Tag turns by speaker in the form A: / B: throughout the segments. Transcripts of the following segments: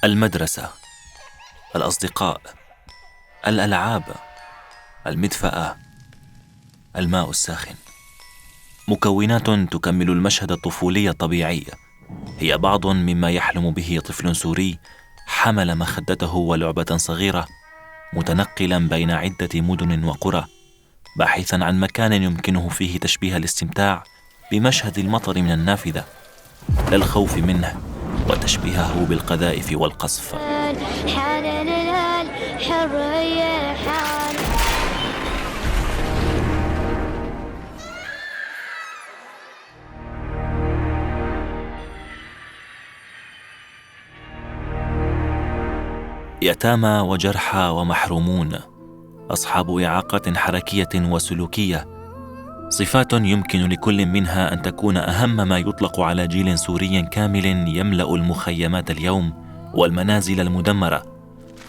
A: المدرسة، الأصدقاء، الألعاب، المدفأة، الماء الساخن، مكونات تكمل المشهد الطفولي الطبيعي. هي بعض مما يحلم به طفل سوري حمل مخدته ولعبة صغيرة، متنقلا بين عدة مدن وقرى، باحثا عن مكان يمكنه فيه تشبيه الاستمتاع بمشهد المطر من النافذة، لا الخوف منه، وتشبيهه بالقذائف والقصف. يتامى وجرحى ومحرومون، أصحاب إعاقات حركية وسلوكية، صفات يمكن لكل منها أن تكون أهم ما يطلق على جيل سوري كامل يملأ المخيمات اليوم والمنازل المدمرة،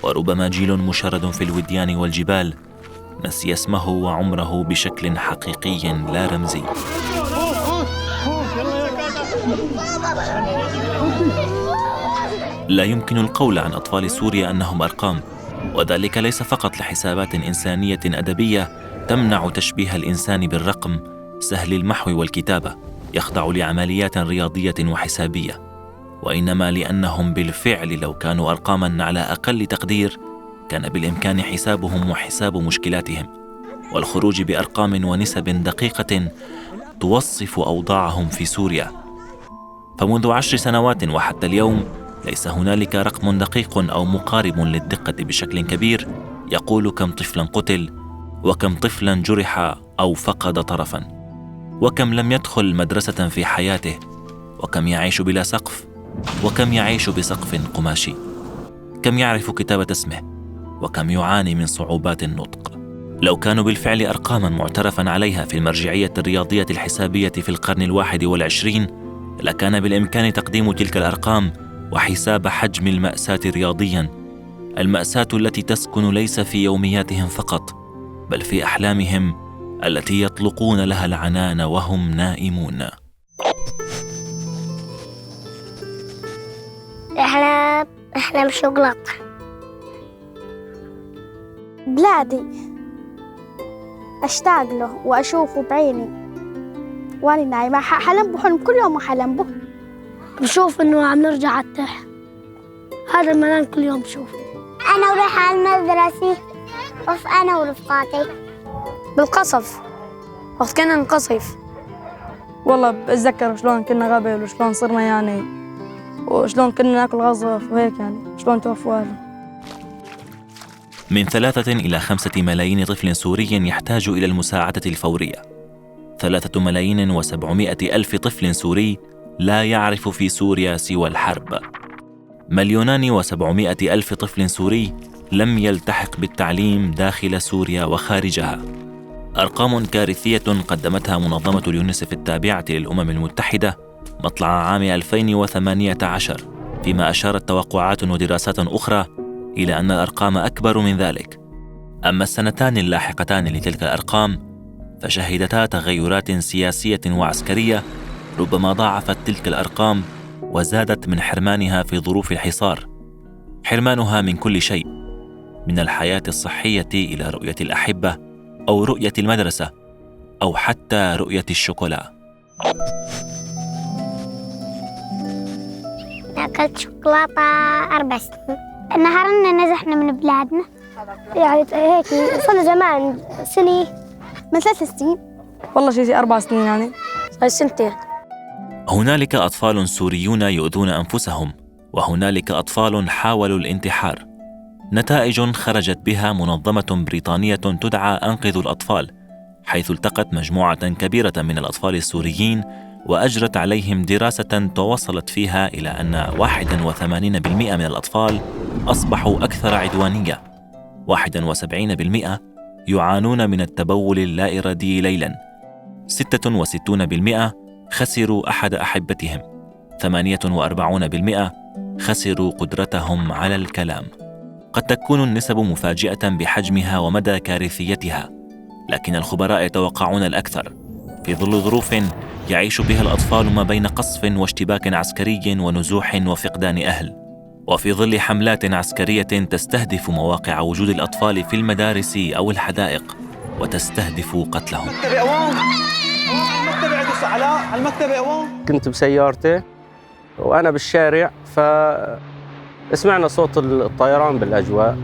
A: وربما جيل مشرد في الوديان والجبال نسي اسمه وعمره بشكل حقيقي لا رمزي. لا يمكن القول عن أطفال سوريا أنهم أرقام، وذلك ليس فقط لحسابات إنسانية أدبية تمنع تشبيه الإنسان بالرقم سهل المحو والكتابة، يخضع لعمليات رياضية وحسابية، وإنما لأنهم بالفعل لو كانوا أرقاماً على أقل تقدير كان بالإمكان حسابهم وحساب مشكلاتهم، والخروج بأرقام ونسب دقيقة توصف أوضاعهم في سوريا. فمنذ 10 سنوات وحتى اليوم ليس هنالك رقم دقيق أو مقارب للدقة بشكل كبير يقول كم طفلاً قتل، وكم طفلاً جرح أو فقد طرفاً، وكم لم يدخل مدرسة في حياته، وكم يعيش بلا سقف، وكم يعيش بسقف قماشي، كم يعرف كتابة اسمه، وكم يعاني من صعوبات النطق. لو كانوا بالفعل أرقاماً معترفاً عليها في المرجعية الرياضية الحسابية في القرن 21، لكان بالإمكان تقديم تلك الأرقام وحساب حجم المأساة رياضياً، المأساة التي تسكن ليس في يومياتهم فقط بل في أحلامهم التي يطلقون لها العنان وهم نائمون.
B: أحلام شوكولاتة.
C: بلادي أشتاق له وأشوفه بعيني وأنا نايمة، حلم بحلم كل يوم أحلم به،
B: بشوف إنه عم نرجع على التح، هذا المنام كل يوم بشوفه. أنا ورايحة على المدرسة أنا ورفقاتي
C: بالقصف وقت كنا نقصف.
D: والله بتذكر شلون كنا غبي وشلون صرنا يعني، وشلون كنا ناكل غصف وهيك يعني، شلون توفوا أهله.
A: من 3 إلى 5 ملايين طفل سوري يحتاج إلى المساعدة الفورية. 3,700,000 طفل سوري لا يعرف في سوريا سوى الحرب. 2,700,000 طفل سوري لم يلتحق بالتعليم داخل سوريا وخارجها. أرقام كارثية قدمتها منظمة اليونيسف التابعة للأمم المتحدة مطلع عام 2018، فيما أشارت توقعات ودراسات أخرى إلى أن الأرقام أكبر من ذلك. أما السنتان اللاحقتان لتلك الأرقام فشهدتا تغيرات سياسية وعسكرية ربما ضاعفت تلك الأرقام وزادت من حرمانها في ظروف الحصار، حرمانها من كل شيء، من الحياة الصحية إلى رؤية الأحبة أو رؤية المدرسة أو حتى رؤية الشوكولا.
B: أكلت شوكولاتة 4 سنين، نهارنا نزحنا من بلادنا يعني هيك صار زمان سنة
C: من 3 سنين،
D: والله شيء 4 سنين يعني،
B: صار 2 سنين.
A: هنالك أطفال سوريون يؤذون أنفسهم، وهنالك أطفال حاولوا الانتحار. نتائج خرجت بها منظمة بريطانية تدعى أنقذوا الأطفال، حيث التقت مجموعة كبيرة من الأطفال السوريين وأجرت عليهم دراسة توصلت فيها إلى أن 81% من الأطفال أصبحوا أكثر عدوانية، 71% يعانون من التبول اللا إرادي ليلاً، 66% خسروا أحد أحبتهم، 48% خسروا قدرتهم على الكلام. قد تكون النسب مفاجئة بحجمها ومدى كارثيتها، لكن الخبراء يتوقعون الأكثر في ظل ظروف يعيش بها الأطفال ما بين قصف واشتباك عسكري ونزوح وفقدان أهل. وفي ظل حملات عسكرية تستهدف مواقع وجود الأطفال في المدارس أو الحدائق وتستهدف قتلهم.
E: كنت بسيارتي وأنا بالشارع فسمعنا صوت الطيران بالأجواء.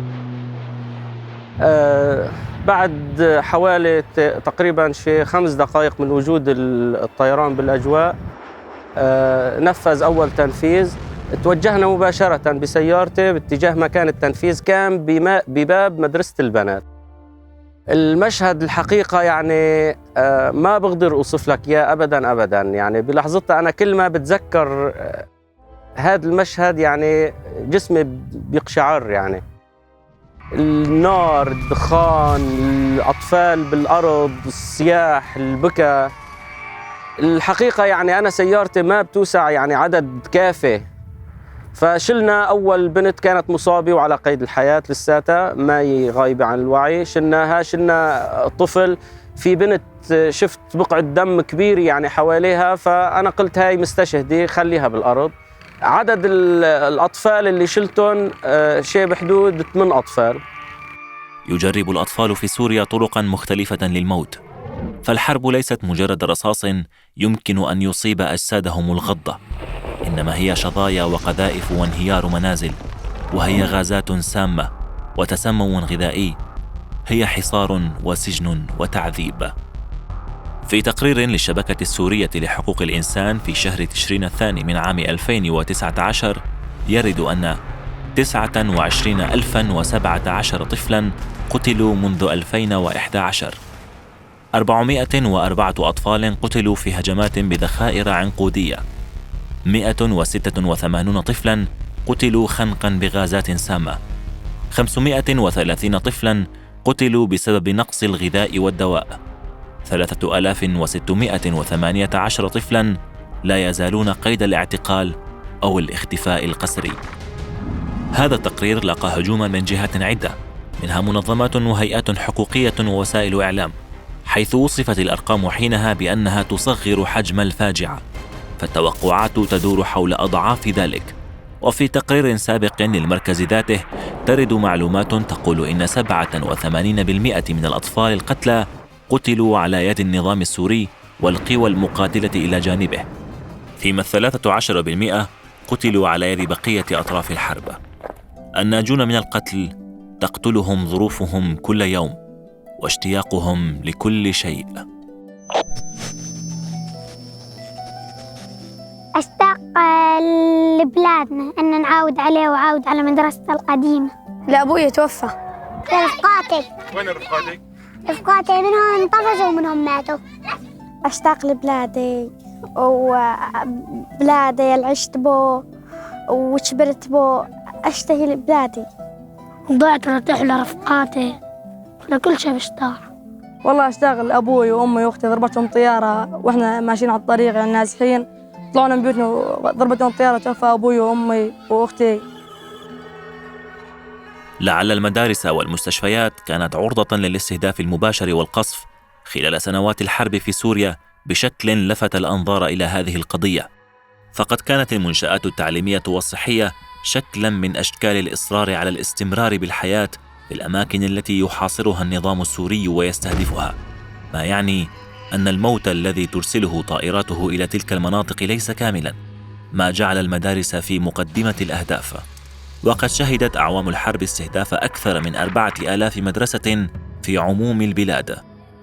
E: بعد حوالي تقريباً شيء 5 دقائق من وجود الطيران بالأجواء نفذ أول تنفيذ. توجهنا مباشرة بسيارتي باتجاه مكان التنفيذ، كان بباب مدرسة البنات. المشهد الحقيقة يعني ما بقدر أوصف لك إياه أبداً يعني بلحظتها أنا كل ما بتذكر هذا المشهد يعني جسمي بيقشعر. يعني النار، الدخان، الأطفال بالأرض، الصياح، البكاء. الحقيقة يعني أنا سيارتي ما بتوسع يعني عدد كافي، فشلنا أول بنت كانت مصابة وعلى قيد الحياة لساتها ما هي غايبة عن الوعي، شلناها. شلنا طفل، في بنت شفت بقعة دم كبير يعني حواليها، فأنا قلت هاي مستشهدة خليها بالأرض. عدد الأطفال اللي شلتهم شيء بحدود 8 أطفال.
A: يجرب الأطفال في سوريا طرقاً مختلفة للموت، فالحرب ليست مجرد رصاص يمكن أن يصيب أجسادهم الغضة، إنما هي شظايا وقذائف وانهيار منازل، وهي غازات سامة وتسمم غذائي، هي حصار وسجن وتعذيب. في تقرير للشبكة السورية لحقوق الإنسان في شهر تشرين الثاني من عام 2019 يرد أن 29,017 طفلاً قتلوا منذ 2011. 404 أطفال قتلوا في هجمات بذخائر عنقودية. 186 طفلاً قتلوا خنقاً بغازات سامة. 530 طفلاً قتلوا بسبب نقص الغذاء والدواء. 3618 طفلاً لا يزالون قيد الاعتقال أو الاختفاء القسري. هذا التقرير لقى هجوما من جهات عدة، منها منظمات وهيئات حقوقية ووسائل إعلام، حيث وصفت الأرقام حينها بأنها تصغر حجم الفاجعة، فالتوقعات تدور حول أضعاف ذلك. وفي تقرير سابق للمركز ذاته ترد معلومات تقول إن 87% من الأطفال القتلى قتلوا على يد النظام السوري والقوى المقاتلة إلى جانبه، فيما 13% قتلوا على يد بقية أطراف الحرب. الناجون من القتل تقتلهم ظروفهم كل يوم واشتياقهم لكل شيء.
B: أشتاق لبلادنا أن نعاود عليه وعاود على مدرسة القديمة.
C: لأبوي توفى.
B: رفقاتي.
F: وين رفقاتك؟
B: رفقاتي منهم انطفشوا ومنهم ماتوا.
C: أشتاق لبلادي وبلادي اللي عشت بو وكبرت بو. أشتهي لبلادي.
B: ضعت رتح لرفقاتي، لكل شيء بشتاق.
D: والله أشتاق لأبوي وأمي وأختي، ضربتهم طيارة وإحنا ماشيين على الطريق يعني نازحين، طلعنا من بيوتنا وضربتهم طيارة، توفى أبوي وأمي وأختي.
A: لعل المدارس والمستشفيات كانت عرضة للاستهداف المباشر والقصف خلال سنوات الحرب في سوريا بشكل لفت الأنظار إلى هذه القضية، فقد كانت المنشآت التعليمية والصحية شكلاً من أشكال الإصرار على الاستمرار بالحياة في الأماكن التي يحاصرها النظام السوري ويستهدفها، ما يعني أن الموت الذي ترسله طائراته إلى تلك المناطق ليس كاملاً، ما جعل المدارس في مقدمة الأهداف. وقد شهدت أعوام الحرب استهداف أكثر من 4000 مدرسة في عموم البلاد،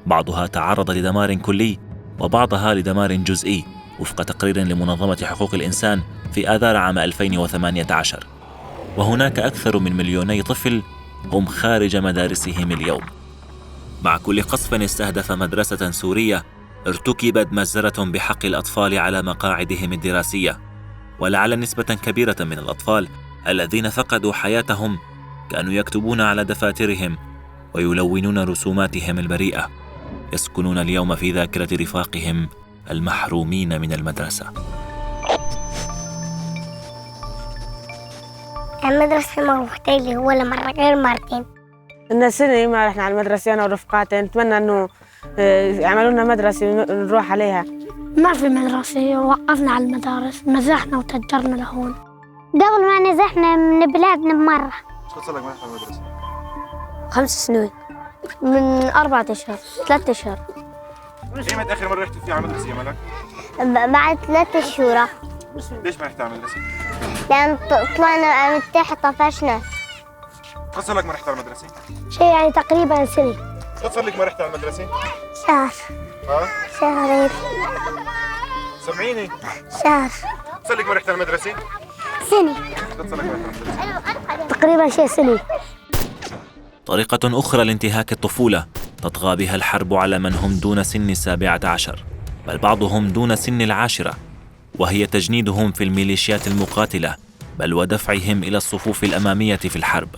A: بعضها تعرض لدمار كلي وبعضها لدمار جزئي، وفق تقرير لمنظمة حقوق الإنسان في آذار عام 2018. وهناك أكثر من 2,000,000 طفل هم خارج مدارسهم اليوم. مع كل قصف استهدف مدرسة سورية ارتكبت مجزرة بحق الأطفال على مقاعدهم الدراسية، ولعل نسبة كبيرة من الأطفال الذين فقدوا حياتهم كانوا يكتبون على دفاترهم ويلونون رسوماتهم البريئة، يسكنون اليوم في ذاكرة رفاقهم المحرومين من المدرسة.
B: المدرسة ما روحتي لي ولا مرة غير مرتين.
G: إن سنة ما رحنا على المدرسة أنا ورفقاتي، نتمنى إنه يعملوا لنا مدرسة نروح عليها.
B: ما في مدرسة، وقفنا على المدارس، مزحنا وتجرنا لهون. قبل ما نزحنا من بلادنا بمرة.
F: شو صار لك ما رحت على المدرسة؟
B: 5 سنين. من 4 أشهر 3 أشهر.
F: ايمتى آخر مرة رحت فيها على المدرسة يا ملك؟
B: بعد 3 شهور.
F: ليش ما رحت على المدرسة؟
B: لأن طلعنا من تحت طفشنا.
F: شو صار لك ما رحت على المدرسة؟
B: شيء يعني تقريبا سنة.
F: شو صار لك ما رحت على المدرسة؟
B: شهر.
F: ها؟
B: شهرين.
F: سمعيني؟
B: شهر.
F: صار لك ما رحت على المدرسة؟
B: سنة.
F: شو صار لك ما رحت على المدرسة؟
B: تقريبا شيء سنة.
A: طريقة أخرى لانتهاك الطفولة تطغى بها الحرب على من هم دون سن 17 بل بعضهم دون سن 10 وهي تجنيدهم في الميليشيات المقاتلة بل ودفعهم إلى الصفوف الأمامية في الحرب.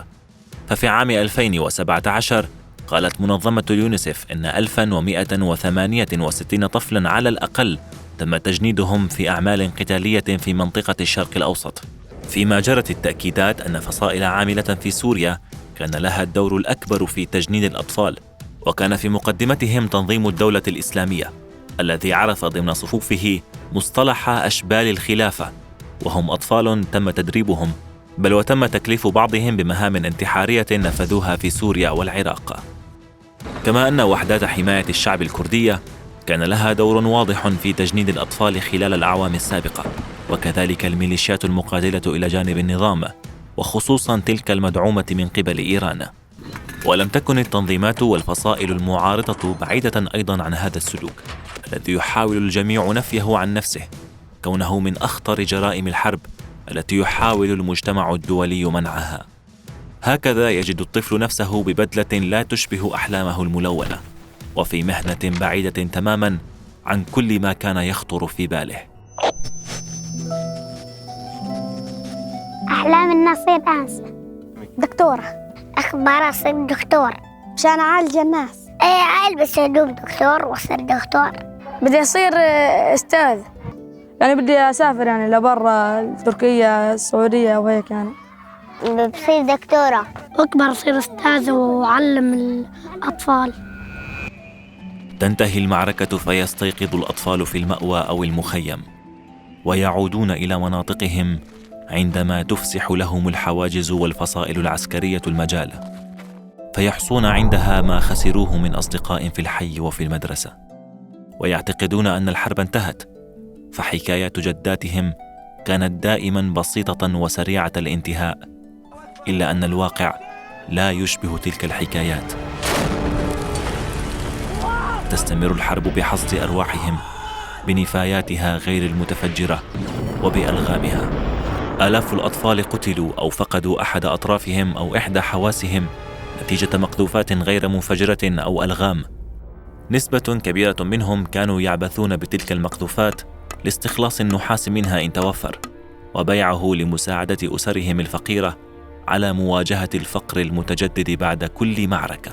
A: ففي عام 2017 قالت منظمة اليونيسف إن 1168 طفلاً على الأقل تم تجنيدهم في أعمال قتالية في منطقة الشرق الأوسط، فيما جرت التأكيدات أن فصائل عاملة في سوريا كان لها الدور الأكبر في تجنيد الأطفال، وكان في مقدمتهم تنظيم الدولة الإسلامية الذي عرف ضمن صفوفه مصطلح أشبال الخلافة، وهم أطفال تم تدريبهم بل وتم تكليف بعضهم بمهام انتحارية نفذوها في سوريا والعراق. كما أن وحدات حماية الشعب الكردية كان لها دور واضح في تجنيد الأطفال خلال الأعوام السابقة، وكذلك الميليشيات المقاتلة إلى جانب النظام، وخصوصاً تلك المدعومة من قبل إيران. ولم تكن التنظيمات والفصائل المعارضة بعيدة أيضاً عن هذا السلوك الذي يحاول الجميع نفيه عن نفسه، كونه من أخطر جرائم الحرب التي يحاول المجتمع الدولي منعها. هكذا يجد الطفل نفسه ببدلة لا تشبه أحلامه الملونة، وفي مهنة بعيدة تماماً عن كل ما كان يخطر في باله.
B: أحلام الناس أصير أنسة
C: دكتورة.
B: أخبار أصير دكتور
C: مشان أعالج الناس.
B: ألبس هدوم دكتور وأصير دكتور.
D: بدي أصير أستاذ، يعني بدي أسافر يعني لبرا تركيا السعودية وهيك يعني.
B: بصير دكتورة أكبر أصير أستاذ وأعلم الأطفال.
A: تنتهي المعركة فيستيقظ الأطفال في المأوى أو المخيم ويعودون إلى مناطقهم عندما تفسح لهم الحواجز والفصائل العسكرية المجال، فيحصون عندها ما خسروه من أصدقاء في الحي وفي المدرسة، ويعتقدون أن الحرب انتهت، فحكايات جداتهم كانت دائما بسيطة وسريعة الانتهاء، إلا أن الواقع لا يشبه تلك الحكايات. تستمر الحرب بحصد أرواحهم بنفاياتها غير المتفجرة وبألغامها. آلاف الأطفال قتلوا أو فقدوا أحد أطرافهم أو إحدى حواسهم نتيجة مقذوفات غير منفجرة أو ألغام. نسبة كبيرة منهم كانوا يعبثون بتلك المقذوفات لاستخلاص النحاس منها إن توفر، وبيعه لمساعدة أسرهم الفقيرة على مواجهة الفقر المتجدد بعد كل معركة.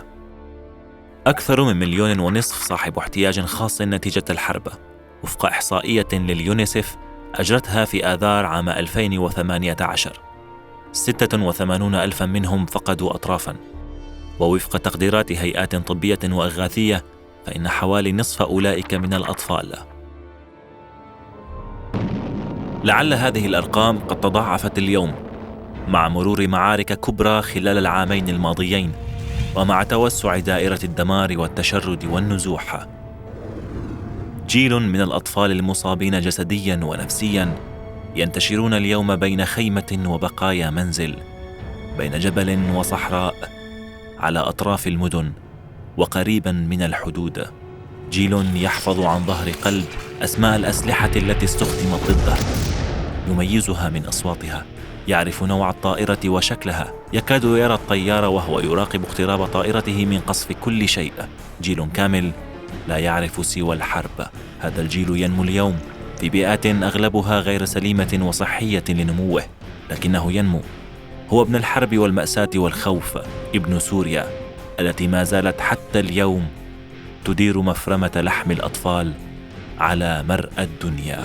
A: أكثر من 1.5 مليون صاحب احتياج خاص نتيجة الحرب، وفق إحصائية لليونيسف أجرتها في آذار عام 2018. 86,000 منهم فقدوا أطرافاً، ووفق تقديرات هيئات طبية وإغاثية فإن حوالي نصف أولئك من الأطفال. لعل هذه الأرقام قد تضاعفت اليوم مع مرور معارك كبرى خلال العامين الماضيين، ومع توسع دائرة الدمار والتشرد والنزوح. جيل من الأطفال المصابين جسدياً ونفسياً ينتشرون اليوم بين خيمة وبقايا منزل، بين جبل وصحراء، على أطراف المدن وقريباً من الحدود. جيل يحفظ عن ظهر قلب أسماء الأسلحة التي استخدمت ضده، يميزها من أصواتها، يعرف نوع الطائرة وشكلها، يكاد يرى الطيار وهو يراقب اقتراب طائرته من قصف كل شيء. جيل كامل لا يعرف سوى الحرب. هذا الجيل ينمو اليوم في بيئات أغلبها غير سليمة وصحية لنموه، لكنه ينمو. هو ابن الحرب والمأساة والخوف، ابن سوريا التي ما زالت حتى اليوم تدير مفرمة لحم الأطفال على مرأى الدنيا.